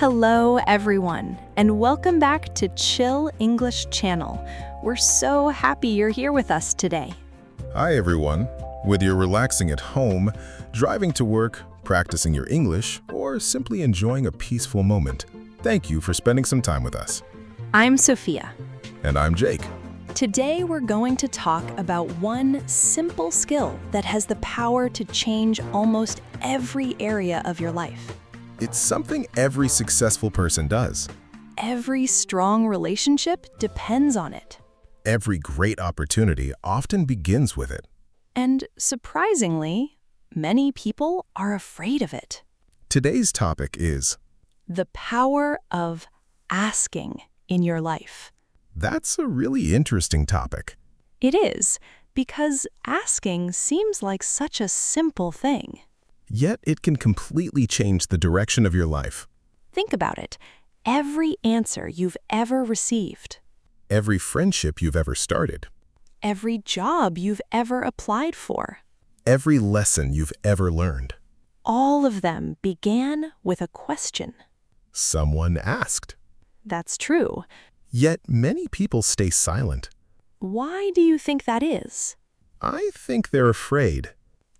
Hello, everyone, and welcome back to Chill English Channel. We're so happy you're here with us today. Hi everyone. Whether you're relaxing at home, driving to work, practicing your English, or simply enjoying a peaceful moment, thank you for spending some time with us. I'm Sophia. And I'm Jake. Today we're going to talk about one simple skill that has the power to change almost every area of your life. It's something every successful person does. Every strong relationship depends on it. Every great opportunity often begins with it. And surprisingly, many people are afraid of it. Today's topic is The power of asking in your life. That's a really interesting topic. It is, because asking seems like such a simple thing. Yet it can completely change the direction of your life. Think about it. Every answer you've ever received, Every friendship you've ever started. every job you've ever applied for, Every lesson you've ever learned. all of them began with a question. Someone asked. That's true. Yet many people stay silent. Why do you think that is? I think they're afraid.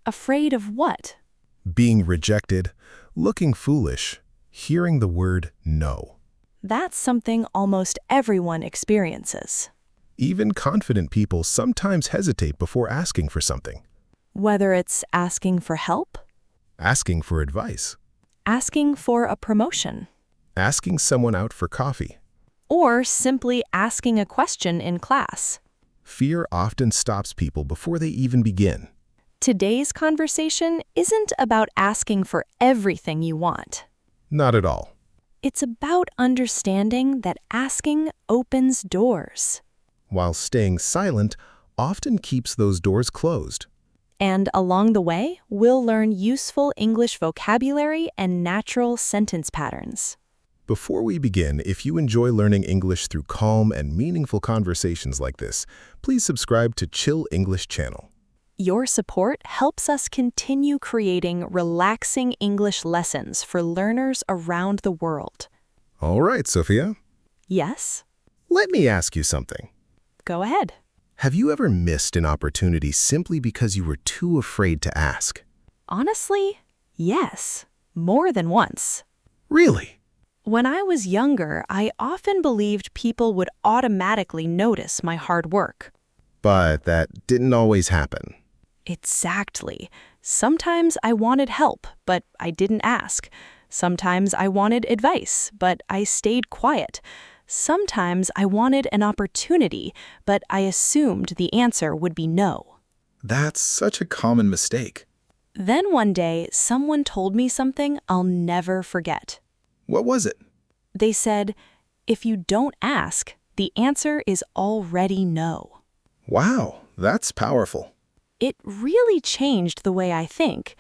Afraid of what? Being rejected, looking foolish, hearing the word no. That's something almost everyone experiences. Even confident people sometimes hesitate before asking for something. Whether it's asking for help, Asking for advice. asking for a promotion, Asking someone out for coffee. or simply asking a question in class. Fear often stops people before they even begin. Today's conversation isn't about asking for everything you want. Not at all. It's about understanding that asking opens doors. While staying silent often keeps those doors closed. And along the way, we'll learn useful English vocabulary and natural sentence patterns. Before we begin, if you enjoy learning English through calm and meaningful conversations like this, please subscribe to Chill English Channel. Your support helps us continue creating relaxing English lessons for learners around the world. All right, Sophia. Yes? Let me ask you something. Go ahead. Have you ever missed an opportunity simply because you were too afraid to ask? Honestly, yes. More than once. Really? When I was younger, I often believed people would automatically notice my hard work. But that didn't always happen. Exactly. Sometimes I wanted help, but I didn't ask. Sometimes I wanted advice, but I stayed quiet. Sometimes I wanted an opportunity, but I assumed the answer would be no. That's such a common mistake. Then one day, someone told me something I'll never forget. What was it? They said, if you don't ask, the answer is already no. Wow, that's powerful. It really changed the way I think,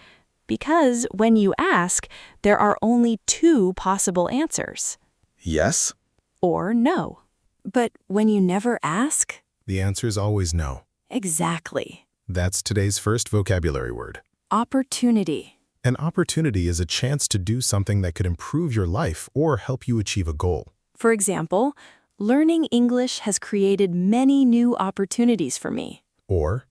because when you ask, there are only two possible answers, Yes? or no. But when you never ask, The answer is always no. exactly. That's today's first vocabulary word. Opportunity. An opportunity is a chance to do something that could improve your life or help you achieve a goal. For example, learning English has created many new opportunities for me. Or,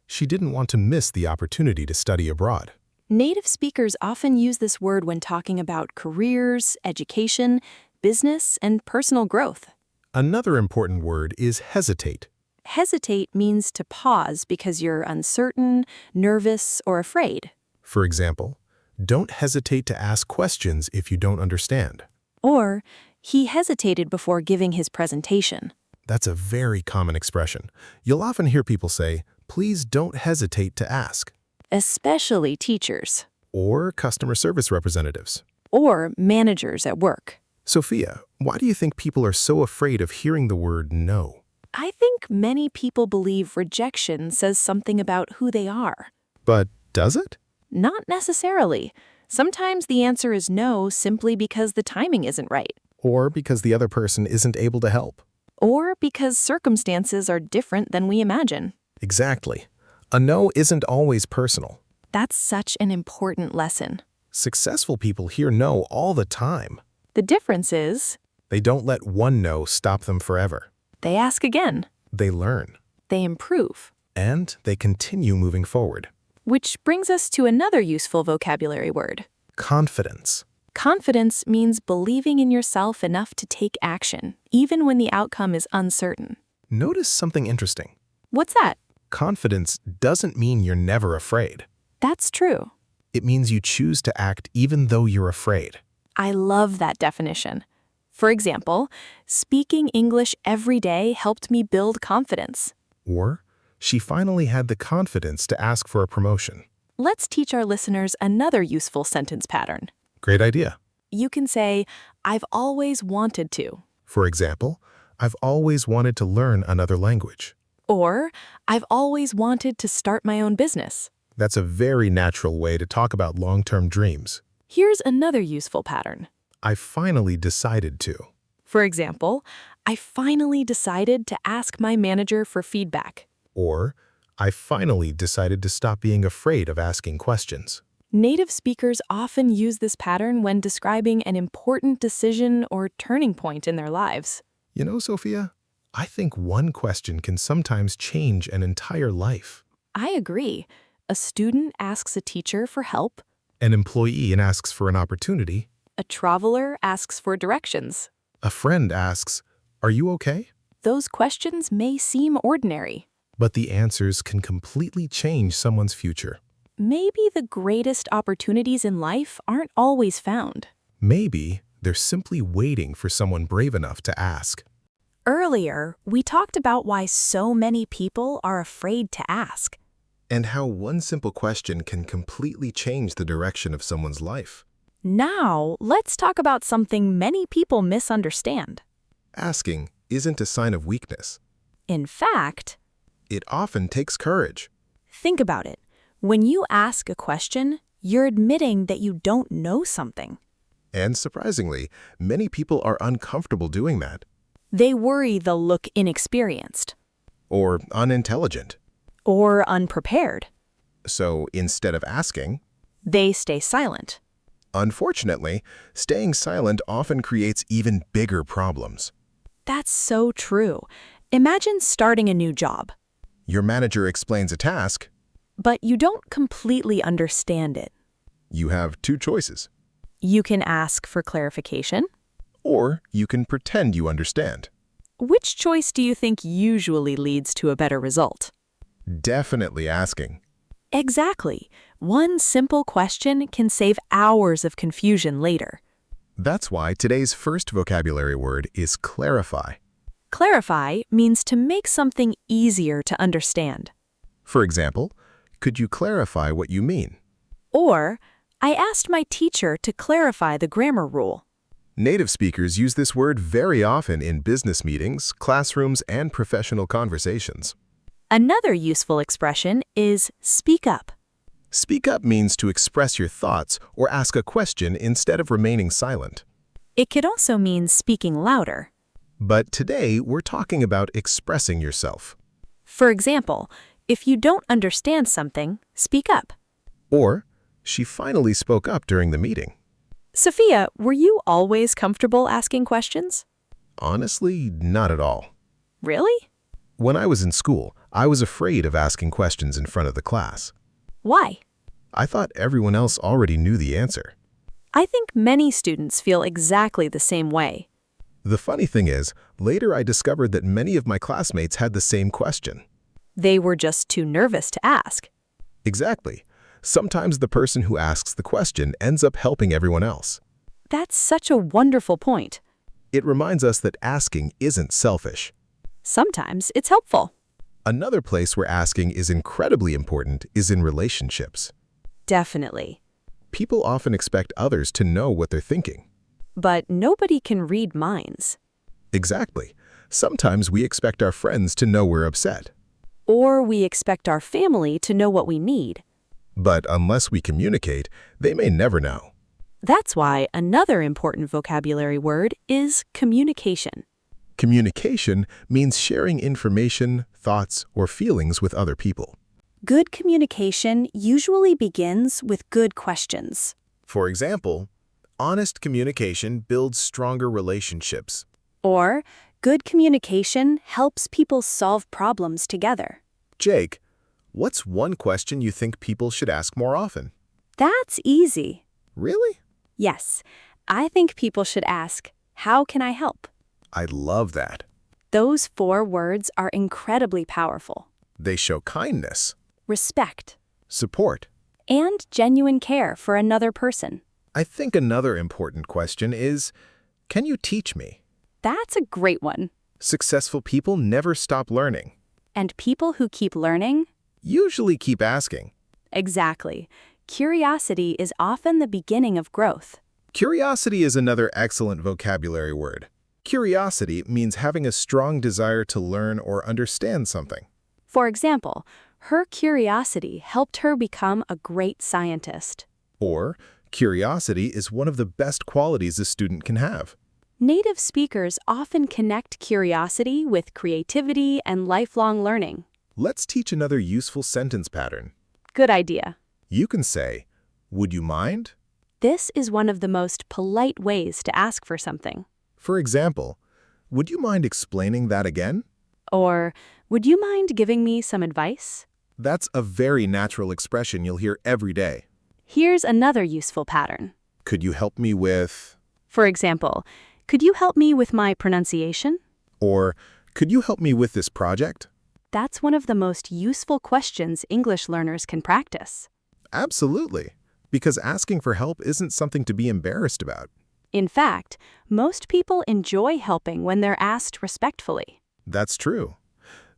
she didn't want to miss the opportunity to study abroad. Native speakers often use this word when talking about careers, education, business, and personal growth. Another important word is hesitate. Hesitate means to pause because you're uncertain, nervous, or afraid. For example, don't hesitate to ask questions if you don't understand. Or, he hesitated before giving his presentation. That's a very common expression. You'll often hear people say, please don't hesitate to ask. Especially teachers. Or customer service representatives. Or managers at work. Sophia, why do you think people are so afraid of hearing the word no? I think many people believe rejection says something about who they are. But does it? Not necessarily. Sometimes the answer is no simply because the timing isn't right. Or because the other person isn't able to help? Or because circumstances are different than we imagine. Exactly. A no isn't always personal. That's such an important lesson. Successful people hear no all the time. The difference is They don't let one no stop them forever. they ask again, They learn. they improve. And they continue moving forward. Which brings us to another useful vocabulary word. Confidence. Confidence means believing in yourself enough to take action, even when the outcome is uncertain. Notice something interesting. What's that? Confidence doesn't mean you're never afraid. That's true. It means you choose to act even though you're afraid. I love that definition. For example, speaking English every day helped me build confidence. Or, she finally had the confidence to ask for a promotion. Let's teach our listeners another useful sentence pattern. Great idea. You can say, I've always wanted to. For example, I've always wanted to learn another language. Or, I've always wanted to start my own business. That's a very natural way to talk about long-term dreams. Here's another useful pattern. I finally decided to. For example, I finally decided to ask my manager for feedback. Or, I finally decided to stop being afraid of asking questions. Native speakers often use this pattern when describing an important decision or turning point in their lives. You know, Sophia, I think one question can sometimes change an entire life. I agree. A student asks a teacher for help. An employee asks for an opportunity. A traveler asks for directions. A friend asks, "Are you okay?" Those questions may seem ordinary. But the answers can completely change someone's future. Maybe the greatest opportunities in life aren't always found. Maybe they're simply waiting for someone brave enough to ask. Earlier, we talked about why so many people are afraid to ask. And how one simple question can completely change the direction of someone's life. Now, let's talk about something many people misunderstand. Asking isn't a sign of weakness. In fact, It often takes courage. think about it. When you ask a question, you're admitting that you don't know something. And surprisingly, many people are uncomfortable doing that. They worry they'll look inexperienced Or unintelligent. or unprepared. So instead of asking, They stay silent. unfortunately, staying silent often creates even bigger problems. That's so true. Imagine starting a new job, Your manager explains a task. but you don't completely understand it. You have two choices. You can ask for clarification. Or you can pretend you understand. Which choice do you think usually leads to a better result? Definitely asking. Exactly. One simple question can save hours of confusion later. That's why today's first vocabulary word is clarify. Clarify means to make something easier to understand. For example, could you clarify what you mean? Or, I asked my teacher to clarify the grammar rule. Native speakers use this word very often in business meetings, classrooms, and professional conversations. Another useful expression is speak up. Speak up means to express your thoughts or ask a question instead of remaining silent. It could also mean speaking louder. But today, we're talking about expressing yourself. For example, if you don't understand something, speak up. Or, she finally spoke up during the meeting. Sophia, were you always comfortable asking questions? Honestly, not at all. Really? When I was in school, I was afraid of asking questions in front of the class. Why? I thought everyone else already knew the answer. I think many students feel exactly the same way. The funny thing is, later I discovered that many of my classmates had the same question. They were just too nervous to ask. Exactly. Sometimes the person who asks the question ends up helping everyone else. That's such a wonderful point. It reminds us that asking isn't selfish. Sometimes it's helpful. Another place where asking is incredibly important is in relationships. Definitely. People often expect others to know what they're thinking. But nobody can read minds. Exactly. Sometimes we expect our friends to know we're upset. Or we expect our family to know what we need. But unless we communicate, they may never know. That's why another important vocabulary word is communication. Communication means sharing information, thoughts, or feelings with other people. Good communication usually begins with good questions. For example, Honest communication builds stronger relationships. Or, good communication helps people solve problems together. Jake, what's one question you think people should ask more often? That's easy. Really? Yes, I think people should ask, "How can I help?" I love that. Those 4 words are incredibly powerful. They show kindness, Respect, support. and genuine care for another person. I think another important question is, can you teach me? That's a great one. Successful people never stop learning. And people who keep learning? Usually keep asking. Exactly. Curiosity is often the beginning of growth. Curiosity is another excellent vocabulary word. Curiosity means having a strong desire to learn or understand something. For example, her curiosity helped her become a great scientist. Or, curiosity is one of the best qualities a student can have. Native speakers often connect curiosity with creativity and lifelong learning. Let's teach another useful sentence pattern. Good idea. You can say, would you mind? This is one of the most polite ways to ask for something. For example, would you mind explaining that again? Or, would you mind giving me some advice? That's a very natural expression you'll hear every day. Here's another useful pattern. Could you help me with? For example, could you help me with my pronunciation? Or, could you help me with this project? That's one of the most useful questions English learners can practice. Absolutely, because asking for help isn't something to be embarrassed about. In fact, most people enjoy helping when they're asked respectfully. That's true.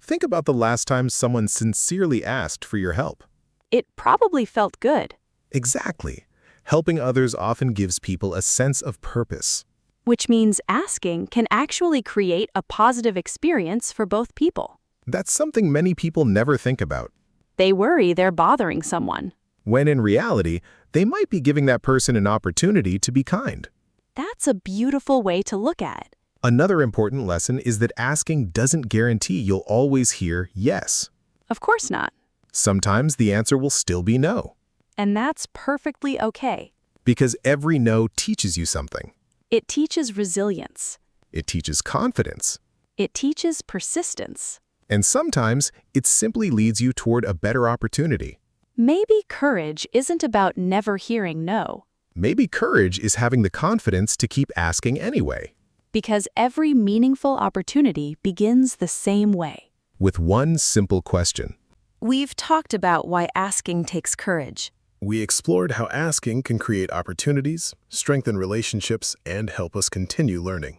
Think about the last time someone sincerely asked for your help. It probably felt good, Exactly. Helping others often gives people a sense of purpose. which means asking can actually create a positive experience for both people. That's something many people never think about, They worry they're bothering someone. when in reality, they might be giving that person an opportunity to be kind. That's a beautiful way to look at it. Another important lesson is that asking doesn't guarantee you'll always hear yes. Of course not. Sometimes the answer will still be no, And that's perfectly okay. because every no teaches you something. It teaches resilience. It teaches confidence, It teaches persistence. and sometimes it simply leads you toward a better opportunity. Maybe courage isn't about never hearing no, Maybe courage is having the confidence to keep asking anyway, because every meaningful opportunity begins the same way. with one simple question. We've talked about why asking takes courage. We explored how asking can create opportunities, strengthen relationships, and help us continue learning.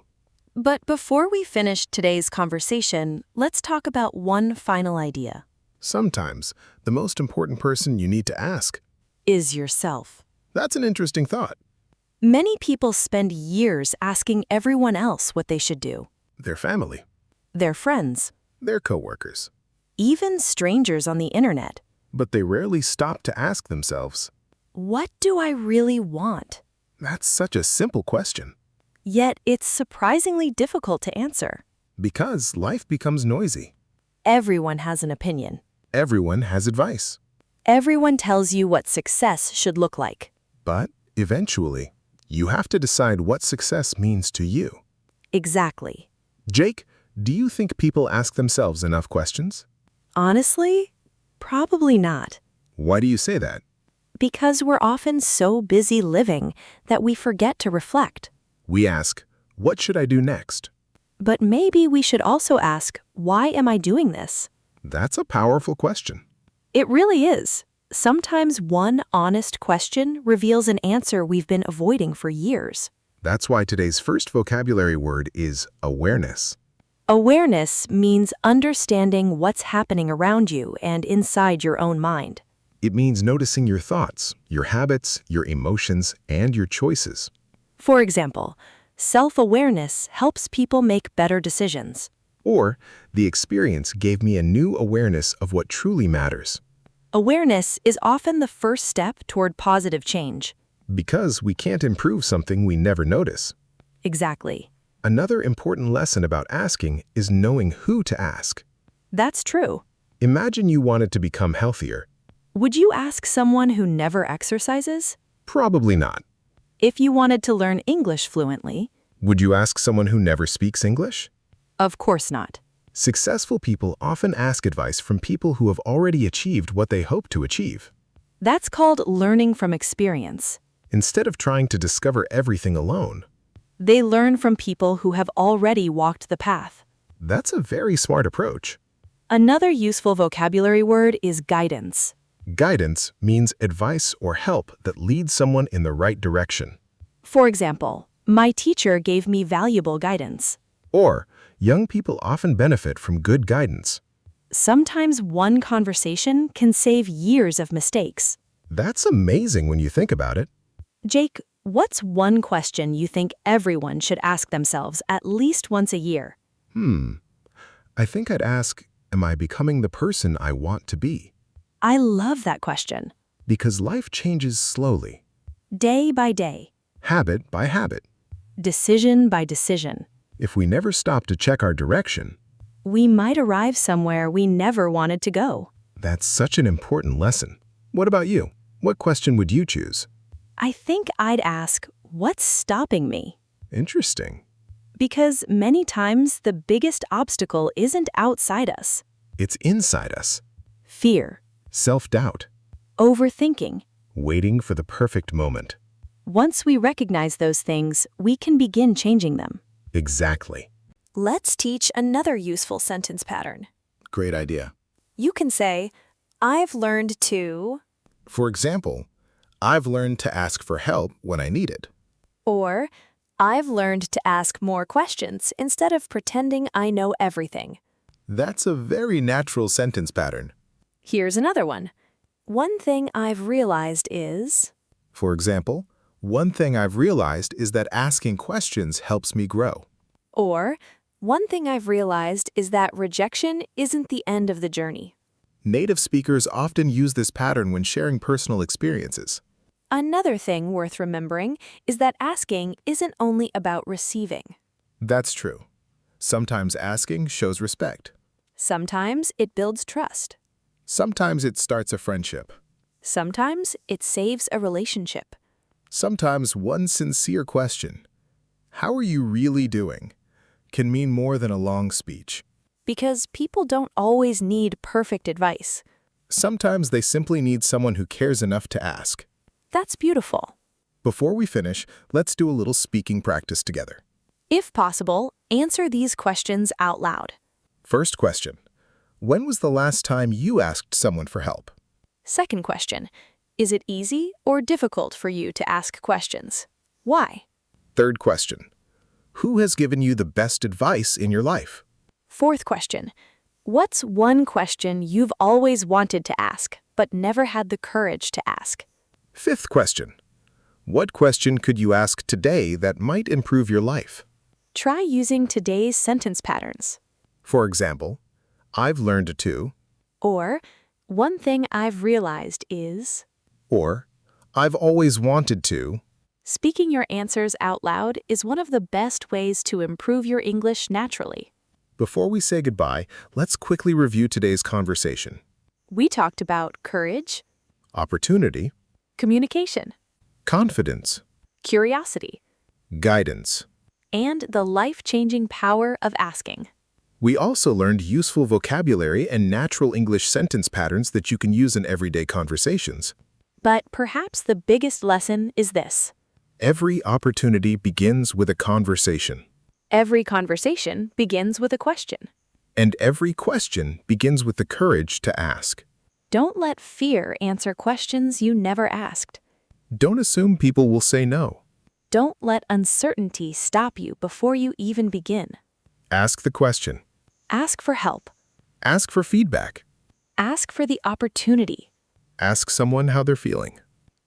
But before we finish today's conversation, let's talk about one final idea. Sometimes, the most important person you need to ask. Is yourself. That's an interesting thought. Many people spend years asking everyone else what they should do. Their family, Their friends, their coworkers. even strangers on the internet. But they rarely stop to ask themselves. What do I really want? That's such a simple question. Yet it's surprisingly difficult to answer. Because life becomes noisy. Everyone has an opinion. Everyone has advice. Everyone tells you what success should look like. But, eventually, you have to decide what success means to you. Exactly. Jake, do you think people ask themselves enough questions? Honestly, probably not. Why do you say that? Because we're often so busy living that we forget to reflect. We ask, what should I do next? But maybe we should also ask, why am I doing this? That's a powerful question. It really is. Sometimes one honest question reveals an answer we've been avoiding for years. That's why today's first vocabulary word is awareness. Awareness means understanding what's happening around you and inside your own mind. It means noticing your thoughts, your habits, your emotions, and your choices. For example, self-awareness helps people make better decisions. Or, the experience gave me a new awareness of what truly matters. Awareness is often the first step toward positive change. Because we can't improve something we never notice. Exactly. Another important lesson about asking is knowing who to ask. That's true. Imagine you wanted to become healthier. Would you ask someone who never exercises? Probably not. If you wanted to learn English fluently, Would you ask someone who never speaks English? of course not. Successful people often ask advice from people who have already achieved what they hope to achieve. That's called learning from experience. Instead of trying to discover everything alone, They learn from people who have already walked the path. that's a very smart approach. Another useful vocabulary word is guidance. Guidance means advice or help that leads someone in the right direction. For example, my teacher gave me valuable guidance. Or, young people often benefit from good guidance. Sometimes one conversation can save years of mistakes. That's amazing when you think about it. Jake, what's one question you think everyone should ask themselves at least once a year? I think I'd ask, am I becoming the person I want to be? I love that question. Because life changes slowly, Day by day, habit by habit. decision by decision. If we never stop to check our direction, We might arrive somewhere we never wanted to go. that's such an important lesson. What about you? What question would you choose? I think I'd ask, what's stopping me? Interesting. Because many times the biggest obstacle isn't outside us. It's inside us. Fear, Self-doubt. overthinking. Waiting for the perfect moment. Once we recognize those things, we can begin changing them. Exactly. Let's teach another useful sentence pattern. Great idea. You can say, I've learned to, For example, I've learned to ask for help when I need it. or I've learned to ask more questions instead of pretending I know everything. That's a very natural sentence pattern. Here's another one. One thing I've realized is, For example, one thing I've realized is that asking questions helps me grow. or one thing I've realized is that rejection isn't the end of the journey. Native speakers often use this pattern when sharing personal experiences. Another thing worth remembering is that asking isn't only about receiving. That's true. Sometimes asking shows respect. Sometimes it builds trust. Sometimes it starts a friendship. Sometimes it saves a relationship. Sometimes one sincere question, "How are you really doing?" can mean more than a long speech. Because people don't always need perfect advice. Sometimes they simply need someone who cares enough to ask. That's beautiful. Before we finish, let's do a little speaking practice together. If possible, answer these questions out loud. First question, when was the last time you asked someone for help? Second question, is it easy or difficult for you to ask questions? Why? Third question, who has given you the best advice in your life? Fourth question, what's one question you've always wanted to ask but never had the courage to ask? Fifth question, what question could you ask today that might improve your life? Try using today's sentence patterns. For example, I've learned to, Or, one thing I've realized is. or I've always wanted to. Speaking your answers out loud is one of the best ways to improve your English naturally. Before we say goodbye, let's quickly review today's conversation. We talked about courage, Opportunity, communication, confidence, curiosity, guidance. and the life-changing power of asking. We also learned useful vocabulary and natural English sentence patterns that you can use in everyday conversations. But perhaps the biggest lesson is this. Every opportunity begins with a conversation, Every conversation begins with a question. and every question begins with the courage to ask. Don't let fear answer questions you never asked. Don't assume people will say no. Don't let uncertainty stop you before you even begin. Ask the question. Ask for help. Ask for feedback. Ask for the opportunity. Ask someone how they're feeling.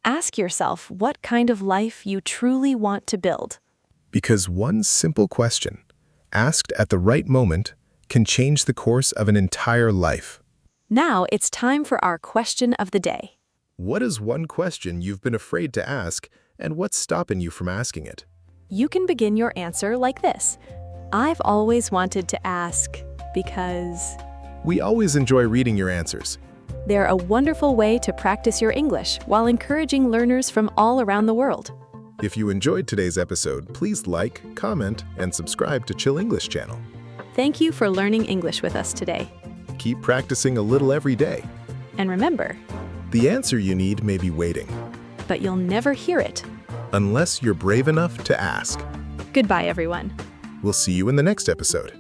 Ask yourself what kind of life you truly want to build. Because one simple question, asked at the right moment, can change the course of an entire life. Now it's time for our question of the day. What is one question you've been afraid to ask, and what's stopping you from asking it? You can begin your answer like this. I've always wanted to ask because. We always enjoy reading your answers. They're a wonderful way to practice your English while encouraging learners from all around the world. If you enjoyed today's episode, please like, comment, and subscribe to Chill English channel. Thank you for learning English with us today. Keep practicing a little every day. And remember, The answer you need may be waiting, but you'll never hear it. unless you're brave enough to ask. Goodbye, everyone. We'll see you in the next episode.